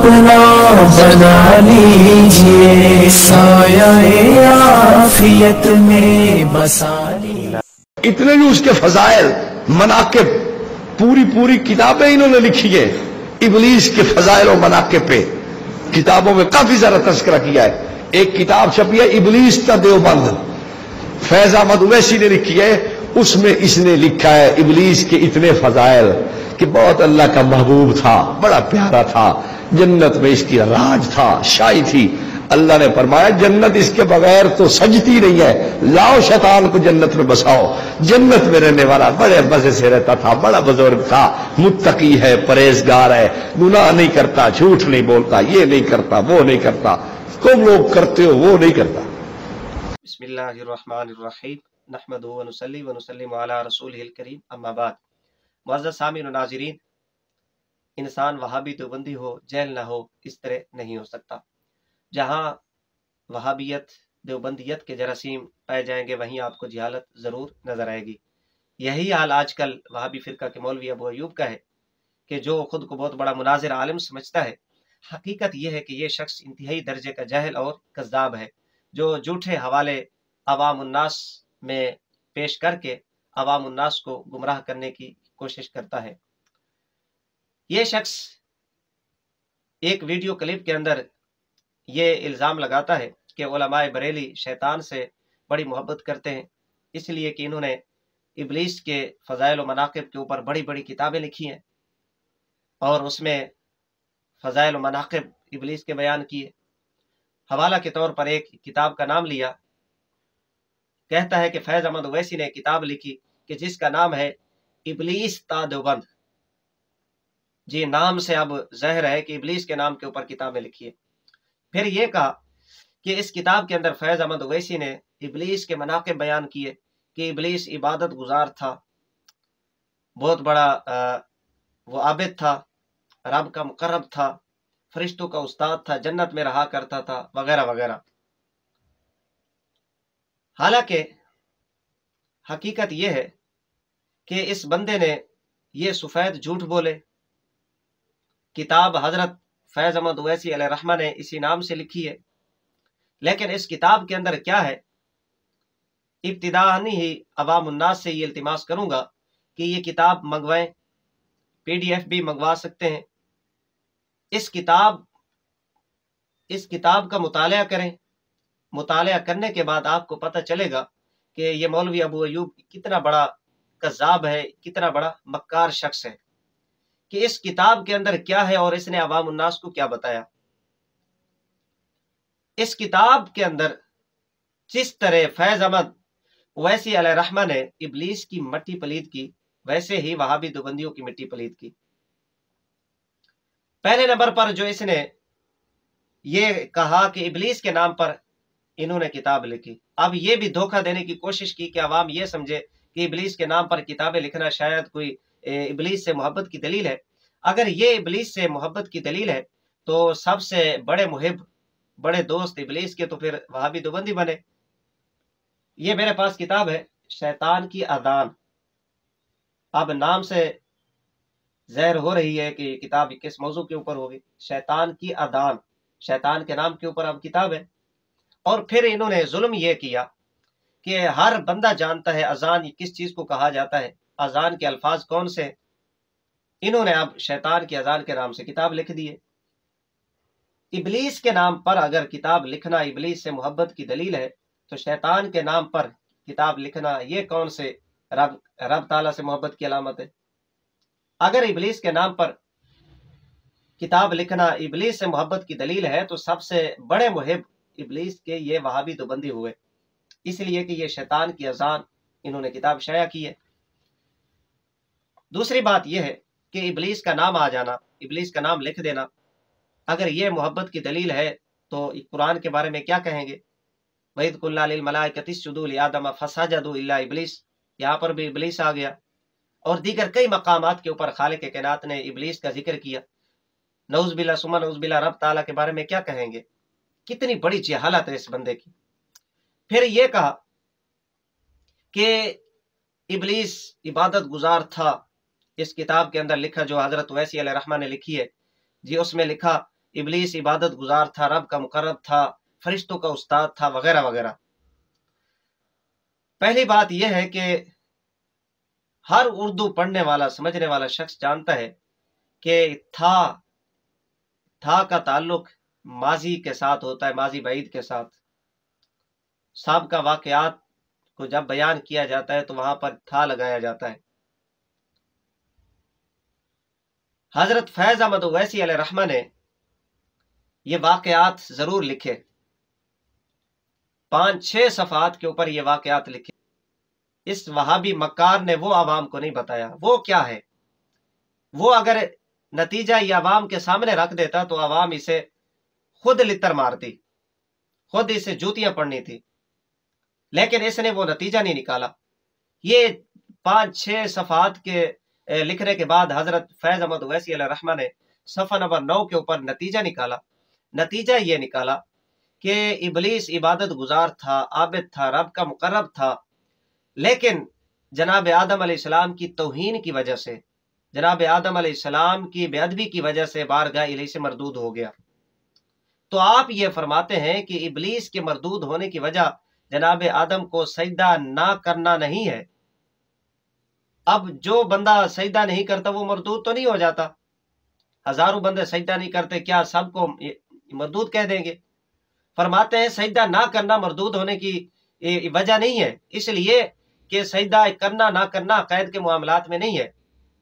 अपना बना लीजिए, साया आफियत में बसा लीजिए। इतने भी उसके फजाइल मनाकिब पूरी पूरी किताबें इन्होंने लिखी है इबलीस के फजाइल और मनाकिब पे। किताबों में काफी सारा तस्करा किया है। एक किताब छपी है इबलीस का देवबंद, फैज अहमद उवैसी ने लिखी है। उसमें इसने लिखा है इबलीस के इतने फजाइल कि बहुत अल्लाह का महबूब था, बड़ा प्यारा था, जन्नत में इसकी राज था, शाही थी। अल्लाह ने फरमाया जन्नत इसके बगैर तो सजती नहीं है, लाओ शैतान को जन्नत में बसाओ। जन्नत में रहने वाला बड़े मजे से रहता था, बड़ा बुजुर्ग था, मुत्तकी है, परहेजगार है, गुनाह नहीं करता, झूठ नहीं बोलता, ये नहीं करता, वो नहीं करता, तुम लोग करते हो वो नहीं करता। बिस्मिल्लाहिर्रहमानिर्रहीम, नहमदुहु व नुसल्ली व नुसल्लिमु अला रसूलिहिल करीम, अम्मा बाद। मुअज़्ज़ज़ सामीन व नाज़रीन, इंसान वहाबी देवबंदी हो, जहल ना हो, इस तरह नहीं हो सकता। जहाँ वहाबियत देवबंदियत के जरासीम पाए जाएंगे वहीं आपको जहालत ज़रूर नज़र आएगी। यही हाल आजकल वहाबी फ़िरका के मौलवी अबू अयूब का है कि जो खुद को बहुत बड़ा मुनाज़िर आलिम समझता है। हकीकत यह है कि ये शख्स इंतहाई दर्जे का जाहिल और कज़्ज़ाब है, जो झूठे हवाले अवामुन्नास में पेश करके अवामुन्नास को गुमराह करने की कोशिश करता है। ये शख्स एक वीडियो क्लिप के अंदर ये इल्ज़ाम लगाता है कि उलमाए बरेली शैतान से बड़ी मोहब्बत करते हैं, इसलिए कि इन्होंने इबलीस के फ़ज़ाइल व मनाक़िब के ऊपर बड़ी बड़ी किताबें लिखी हैं और उसमें फ़ज़ाइल व मनाक़िब इबलीस के बयान किए। हवाला के तौर पर एक किताब का नाम लिया। कहता है कि फैज़ अहमद उवैसी ने किताब लिखी कि जिसका नाम है इबलीस ता देवबंद। जी, नाम से अब ज़ाहिर है कि इबलीस के नाम के ऊपर किताबें लिखी है। फिर ये कहा कि इस किताब के अंदर फैज़ अहमद उवैसी ने इबलीस के मनाक़िब बयान किए कि इबलीस इबादत गुजार था, बहुत बड़ा वो आबिद था, रब का मुक़र्रब था, फरिश्तों का उस्ताद था, जन्नत में रहा करता था, वगैरह वगैरह। हालांकि हकीकत यह है कि इस बंदे ने ये सफ़ेद झूठ बोले। किताब हजरत फैज़ अहमद उवैसी अलैहिर्रहमा ने इसी नाम से लिखी है, लेकिन इस किताब के अंदर क्या है, इब्तिदाअन ही अवामुन्नास से ये इल्तिमास करूंगा कि ये किताब मंगवाएं, PDF भी मंगवा सकते हैं। इस किताब का मुताला करें। मुताला करने के बाद आपको पता चलेगा कि ये मौलवी अबू अयूब कितना बड़ा कज़्ज़ाब है, कितना बड़ा मक्कार शख्स है, कि इस किताब के अंदर क्या है और इसने अवाम उन्नास को क्या बताया। इस किताब के अंदर जिस तरह फैज़ अहमद उवैसी अलैहिर्रहमा ने इबलीस की मिट्टी पलीद की, वैसे ही वहाबी देवबंदियों की मिट्टी पलीद की। पहले नंबर पर जो इसने ये कहा कि इबलीस के नाम पर इन्होंने किताब लिखी। अब ये भी धोखा देने की कोशिश की कि अवाम ये समझे कि इबलीस के नाम पर किताबें लिखना शायद कोई इबलीस से मोहब्बत की दलील है। अगर ये इबलीस से मोहब्बत की दलील है तो सबसे बड़े मुहिब, बड़े दोस्त इबलीस के तो फिर वहाबी देवबंदी बने। ये मेरे पास किताब है, शैतान की अज़ान। अब नाम से ज़ाहिर हो रही है कि किताब किस मौजू के ऊपर होगी। शैतान की अज़ान, शैतान के नाम के ऊपर अब किताब है। और फिर इन्होंने जुल्म यह किया कि हर बंदा जानता है अजान किस चीज को कहा जाता है, अजान के अल्फाज कौन से। इन्होंने अब शैतान की अजान के नाम से किताब लिख दी है। इबलीस के नाम पर अगर किताब लिखना इबलीस से मोहब्बत की दलील है, तो शैतान के नाम पर किताब लिखना ये कौन से रब ताला से मोहब्बत की अलामत है। अगर इबलीस के नाम पर किताब लिखना इबलीस से मोहब्बत की दलील है, तो सबसे बड़े मुहिब इबलीस के ये वहाबी देवबंदी हुए, इसलिए कि ये शैतान की अजान इन्होंने किताब शाया की है। दूसरी बात यह है कि इबलीस का नाम आ जाना, इबलीस का नाम लिख देना, अगर ये मोहब्बत की दलील है तो कुरान के बारे में क्या कहेंगे। वइज़ क़ुल्ना लिल मलाइकति इसजुदू लि आदम फसजदू इल्ला इबलीस, यहाँ पर भी इबलीस आ गया। और दीगर कई मकामात के ऊपर खालिक कायनात ने इबलीस का जिक्र किया। नऊज़ बिल्लाह सुम्मा नऊज़ बिल्लाह, रब ताला के बारे में क्या कहेंगे। कितनी बड़ी जहालत है इस बंदे की। फिर ये कहा कि इबलीस इबादत गुजार था। इस किताब के अंदर लिखा जो हजरत उवैसी अलैहिर्रहमा ने लिखी है जी, उसमें लिखा इबलीस इबादत गुजार था, रब का मुकर्रब था, फरिश्तों का उस्ताद था, वगैरह वगैरह। पहली बात यह है कि हर उर्दू पढ़ने वाला समझने वाला शख्स जानता है कि था का ताल्लुक माजी के साथ होता है, माजी बईद के साथ। साबिक़ा वाक़यात को जब बयान किया जाता है तो वहां पर था लगाया जाता है। हजरत फैज अहमद ओवैसी अलैहिर्रहमा ने ये वाक़यात जरूर लिखे, 5-6 सफ़ात के ऊपर ये वाक़यात लिखे। इस वहाबी मक्कार ने वो आवाम को नहीं बताया वो क्या है। वो अगर नतीजा ये आवाम के सामने रख देता तो आवाम इसे खुद लितर मारती, खुद इसे जूतियां पड़नी थी, लेकिन इसने वो नतीजा नहीं निकाला। ये 5-6 सफ़ात के लिखने के बाद हजरत फैज अहमद ओवैसी अलैहिर्रहमा ने सफ़ा नंबर 9 के ऊपर नतीजा निकाला। नतीजा ये निकाला कि इबलीस इबादत गुजार था, आबिद था, रब का मुकर्रब था, लेकिन जनाब आदम अलैहिस्सलाम की तौहीन की वजह से, जनाब आदम अलैहिस्सलाम की बेअदबी की वजह से बारगाह इलाही से मरदूद हो गया। तो आप ये फरमाते हैं कि इबलीस के मरदूद होने की वजह जनाब आदम को सजदा ना करना नहीं है। अब जो बंदा सजदा नहीं करता वो मरदूद तो नहीं हो जाता? हजारों बंदे सजदा नहीं करते, क्या सबको मरदूद कह देंगे? फरमाते हैं सजदा ना करना मरदूद होने की वजह नहीं है, इसलिए कि सजदा करना ना करना अक़ायद के मामलात में नहीं है,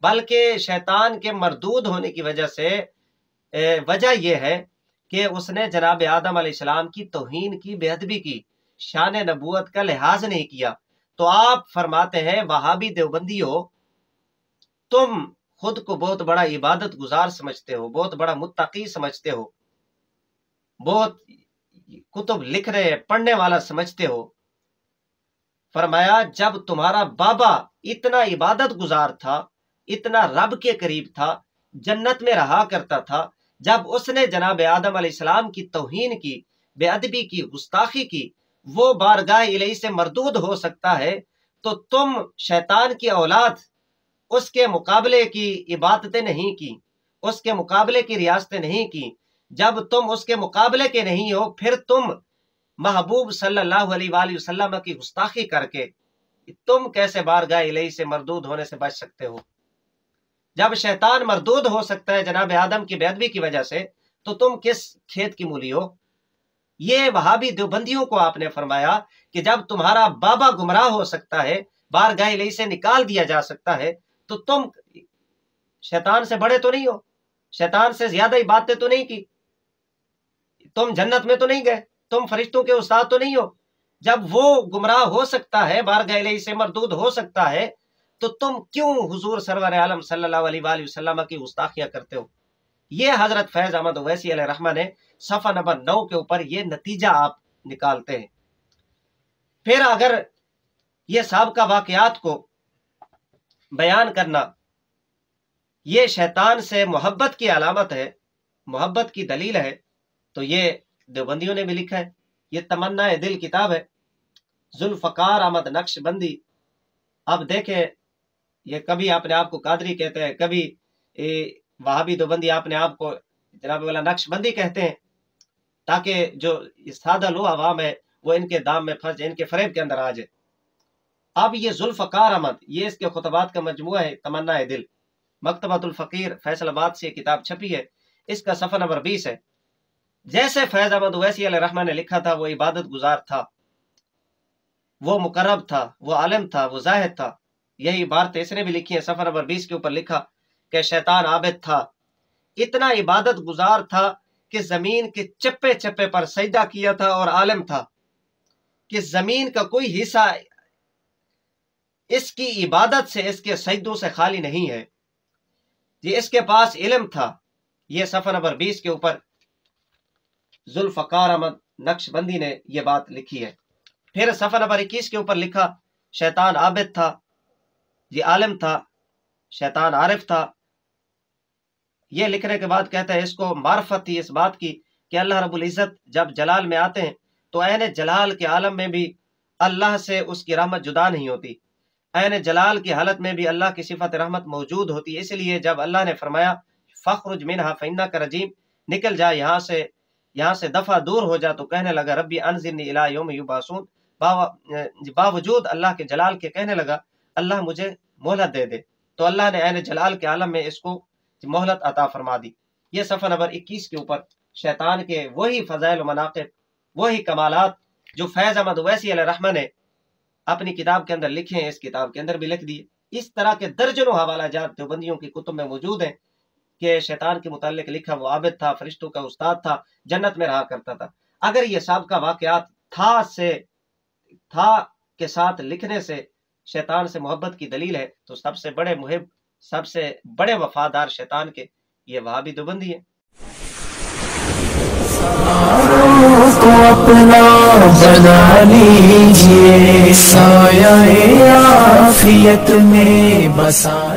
बल्कि शैतान के मरदूद होने की वजह से वजह यह है कि उसने जनाब आदम अलैहिस्सलाम की तौहीन की, बेअदबी की, शान नबूवत का लिहाज नहीं किया। तो आप फरमाते हैं वहाबी देवबंदियों, तुम खुद को बहुत बड़ा इबादत गुजार समझते हो, बहुत बड़ा मुत्तकी समझते हो, बहुत कुतुब लिख रहे पढ़ने वाला समझते हो। फरमाया जब तुम्हारा बाबा इतना इबादत गुजार था, इतना रब के करीब था, जन्नत में रहा करता था, जब उसने जनाब आदम अलैहिस्सलाम की तौहीन की, बेअदबी की, गुस्ताखी की, वो बारगाह इलाही से मरदूद हो सकता है, तो तुम शैतान की औलाद उसके मुकाबले की इबादतें नहीं की, उसके मुकाबले की रियासतें नहीं की। जब तुम उसके मुकाबले के नहीं हो, फिर तुम महबूब सल्लल्लाहु अलैहि वसल्लम की गुस्ताखी करके तुम कैसे बारगाह इलाही से मरदूद होने से बच सकते हो? जब शैतान मरदूद हो सकता है जनाब आदम की बेअदबी की वजह से, तो तुम किस खेत की मूली हो? ये वहाबी देवबंदियों को आपने फरमाया कि जब तुम्हारा बाबा गुमराह हो सकता है, बारगाह इलाही से निकाल दिया जा सकता है, तो तुम शैतान से बड़े तो नहीं हो, शैतान से ज्यादा ही बातें तो नहीं की, तुम जन्नत में तो नहीं गए, तुम फरिश्तों के उस्ताद तो नहीं हो। जब वो गुमराह हो सकता है, बारगाह इलाही से मरदूद हो सकता है, तो तुम क्यों हुजूर सरवर आलम सल्लल्लाहु अलैहि वसल्लम की गुस्ताखियां करते हो? ये हजरत फैज अहमद ओवैसी अलैहिर्रहमा ने सफ़ा नंबर 9 के ऊपर ये नतीजा आप निकालते हैं। फिर अगर ये साबिक़ा वाक़यात को बयान करना ये शैतान से मोहब्बत की अलामत है, मोहब्बत की दलील है, तो ये देवबंदियों ने भी लिखा है। ये तमन्ना दिल किताब है, जुल्फ़कार अहमद नक्शबंदी। अब देखें, ये कभी अपने आप को कादरी कहते हैं, कभी वहाबी देवबंदी अपने आप को जनाब वाला नक्शबंदी कहते हैं, ताकि जो सादा लो अवाम है वो इनके दाम में फंस जाए, इनके फरेब के अंदर आ जाए। अब ये जुल्फ़कार अहमद, ये इसके खुतबात का मजमुआ है तमन्ना दिल, मकतबतुल फ़कीर फैसलाबाद से किताब छपी है, इसका सफ़ा नंबर 20 है। जैसे फैज अहमद ओवैसी अलैहिर्रहमा ने लिखा था, वो इबादत गुजार था, वो मुकर्रब था, वो आलिम था, वो जाहिद था। यही बात इसने भी लिखी है, सफ़ा नंबर 20 के ऊपर लिखा कि शैतान आबिद था, इतना इबादत गुजार था कि जमीन के चप्पे चप्पे पर सजदा किया था, और आलिम था कि जमीन का कोई हिस्सा इसकी इबादत से, इसके सजदों से खाली नहीं है। ये इसके पास इल्म था। ये सफ़ा नंबर 20 के ऊपर जुल्फ़कार अहमद नक्शबंदी ने यह बात लिखी है। फिर सफ़ा नंबर 21 के ऊपर लिखा शैतान आबिद था, ये आलिम था, शैतान आरिफ था। ये लिखने के बाद कहता है इसको मार्फत थी इस बात की कि अल्लाह रब्बुल इज़्ज़त जब जलाल में आते हैं तो ऐन जलाल के आलम में भी अल्लाह से उसकी रहमत जुदा नहीं होती, ऐन जलाल की हालत में भी अल्लाह की सिफत रहमत मौजूद होती है। इसलिए जब अल्लाह ने फरमाया फ़ख्रुज मिन्हा फ़इन्नका रजीम, نکل جا یہاں سے دفعہ دور ہو جا، تو کہنے لگا ربی انظرنی الی یوم یبعثون، باوجود اللہ کے جلال کے کہنے لگا اللہ مجھے مہلت دے دے، تو اللہ نے عین جلال کے عالم میں اس کو مہلت عطا فرما دی۔ یہ صفحہ نمبر 21 کے اوپر شیطان کے وہی فضائل و مناقب، وہی کمالات جو فیض احمد اویسی علیہ الرحمہ نے اپنی کتاب کے اندر لکھے ہیں، اس کتاب کے اندر بھی لکھ دیے۔ اس طرح کے درجنوں حوالہ جات دیوبندیوں کی کتب میں موجود ہیں کہ شیطان کے متعلق لکھا وہ عابد تھا، فرشتوں کا استاد تھا، جنت میں رہا کرتا تھا۔ اگر یہ سابقہ واقعات تھا کے ساتھ لکھنے سے شیطان سے محبت کی دلیل ہے، تو سب سے بڑے محب، سب سے بڑے وفادار شیطان کے یہ وہابی دیوبندی ہے۔ کو اپنا بنا لیجئے، سایہ عافیت میں بسا